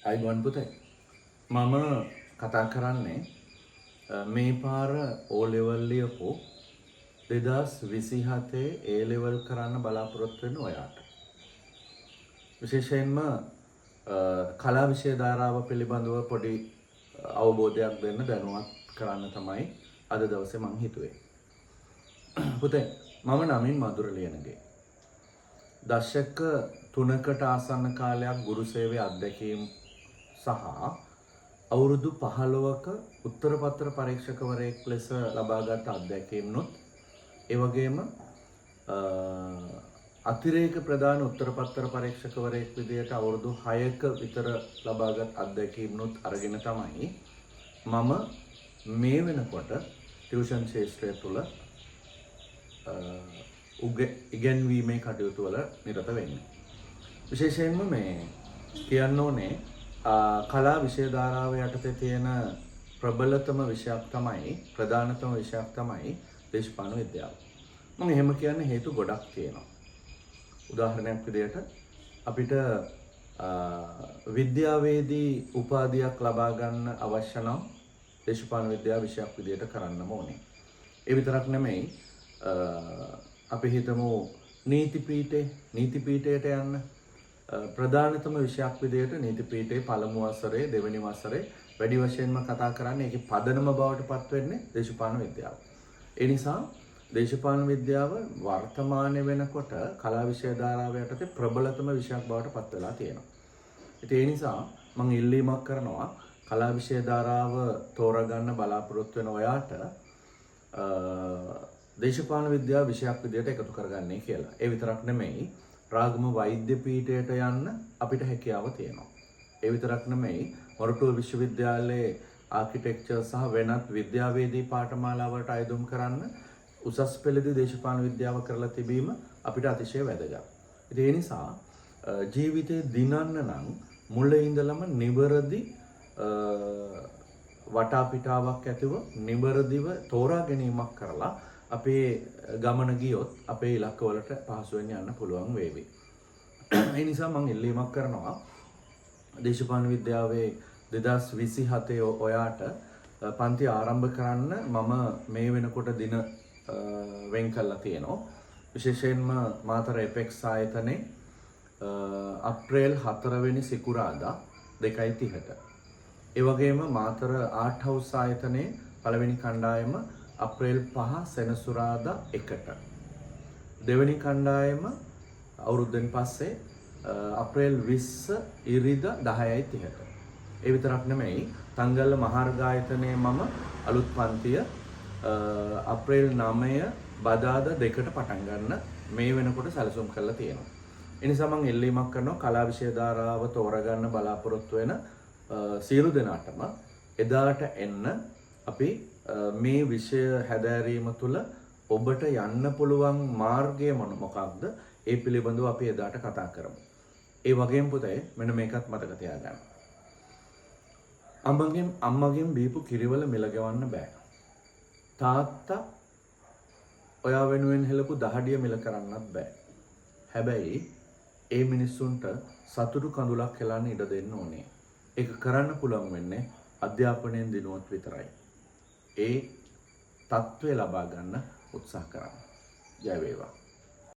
අයිබෝන් පුතේ මම කතා කරන්නේ මේ පාර O level ලියපු 2027 A level කරන්න බලාපොරොත්තු වෙන ඔයාට විශේෂයෙන්ම කලා විෂය ධාරාව පිළිබඳව පොඩි අවබෝධයක් දෙන්න දැනුවත් කරන්න තමයි අද දවසේ මම හිතුවේ. පුතේ මම නමින් මధుර ලියනගේ දශක 3කට ආසන්න කාලයක් ගුරු සේවයේ අත්දැකීම් සහ අවුරුදු 15ක උත්තරපත්‍ර පරීක්ෂකවරයෙක් ලෙස ලබාගත් අත්දැකීම්නොත් ඒ වගේම අතිරේක ප්‍රධාන උත්තරපත්‍ර පරීක්ෂකවරයෙක් විදිහට අවුරුදු 6ක විතර ලබාගත් අත්දැකීම්නොත් අරගෙන තමයි මම මේ වෙනකොට ටියුෂන් ශාස්ත්‍රය තුල ඉගෙනීමේ කටයුතු වල නිරත වෙන්නේ. විශේෂයෙන්ම මේ කියන්න ඕනේ කලා විෂය ධාරාව යටතේ තියෙන ප්‍රබලතම විෂයක් තමයි ප්‍රධානතම විෂයක් තමයි දේශපාලන විද්‍යාව. මම එහෙම කියන්න හේතු ගොඩක් තියෙනවා. උදාහරණයක් විදිහට අපිට විද්‍යාවේදී උපාධියක් ලබා ගන්න අවශ්‍ය නම් දේශපාලන විද්‍යාව විෂයක් විදිහට කරන්නම ඕනේ. ඒ විතරක් නෙමෙයි අපි හිතමු නීති පීඨයට යන්න ප්‍රධානතම විෂයක් විදිහට නීති පීඨයේ පළමු වසරේ දෙවෙනි වසරේ වැඩි වශයෙන්ම කතා කරන්නේ ඒකේ පදනම බවට පත් වෙන්නේ දේශපාලන විද්‍යාව. ඒ නිසා දේශපාලන විද්‍යාව වර්තමානයේ වෙනකොට කලා විෂය ධාරාව යටතේ ප්‍රබලතම විෂයක් බවට පත් වෙලා තියෙනවා. ඉතින් ඒ නිසා මම ඉල්ලීමක් කරනවා කලා විෂය ධාරාව තෝරගන්න බලාපොරොත්තු වෙන ඔයාට දේශපාලන විද්‍යාව විෂයක් විදිහට එකතු කරගන්නේ කියලා. ඒ විතරක් නෙමෙයි රාගම වෛද්‍ය පීඨයට යන්න අපිට හැකියාව තියෙනවා. ඒ විතරක් නෙමෙයි මොරටුව විශ්වවිද්‍යාලයේ ආකිටෙක්චර් සහ වෙනත් විද්‍යාවේදී පාඨමාලාවලට අයදුම් කරන්න උසස් පෙළදී දේශපාලන විද්‍යාව කරලා තිබීම අපිට අතිශය වැදගත්. ඉතින් ඒ නිසා ජීවිතේ දිනන්න නම් මුලින් ඉඳලම නිවැරදි වටාපිටාවක් ඇතිව නිවැරදිව තෝරා ගැනීමක් කරලා අපේ ගමන ගියොත් අපේ ඉලක්කවලට පහසුවෙන් යන්න පුළුවන් වේවි. ඒ නිසා මම ඉල්ලීමක් කරනවා දේශපාලන විද්‍යාවේ 2027 ඔයාට පන්ති ආරම්භ කරන්න මම මේ වෙනකොට දින වෙන් කරලා තියෙනවා. විශේෂයෙන්ම මාතර එපෙක්ස් ආයතනයේ අප්‍රේල් 4 වෙනි සිකුරාදා 2:30ට. ඒ වගේම මාතර ආර්ට් හවුස් ආයතනයේ පළවෙනි කණ්ඩායම අප්‍රේල් 5 සෙනසුරාදා 1ට. දෙවෙනි කණ්ඩායම අවුරුද්දෙන් පස්සේ අප්‍රේල් 20 ඉරිදා 10:30ට. ඒ විතරක් නෙමෙයි තංගල්ල මහාර්ග ආයතනයේ මම අලුත් පන්තිය අප්‍රේල් 9 බදාදා 2ට පටන් ගන්න මේ වෙනකොට සැලසුම් කරලා තියෙනවා. ඒ නිසා මම ඉල්ලීමක් කරනවා කලා විෂය ධාරාව තෝරගන්න බලාපොරොත්තු වෙන සියලු දෙනාටම එදාට එන්න අපි මේ විෂය හැදෑරීම තුළ ඔබට යන්න පුළුවන් මාර්ගය මොකක්ද ඒ පිළිබඳව අපි එදාට කතා කරමු. ඒ වගේම පුතේ මෙන්න මේකත් මතක තියාගන්න. අම්මගෙන් බීපු කිරිවල මිල ගෙවන්න බෑ. තාත්තා ඔයා වෙනුවෙන් හෙලපු දහඩිය මිල කරන්නත් බෑ. හැබැයි ඒ මිනිස්සුන්ට සතුටු කඳුලක් හෙලන්න ඉඩ දෙන්න ඕනේ. ඒක කරන්න පුළුවන් වෙන්නේ අධ්‍යාපනයෙන් දිනුවත් විතරයි. ඒ තත්ත්වය ලබා ගන්න උත්සාහ කරන්න. ජය වේවා.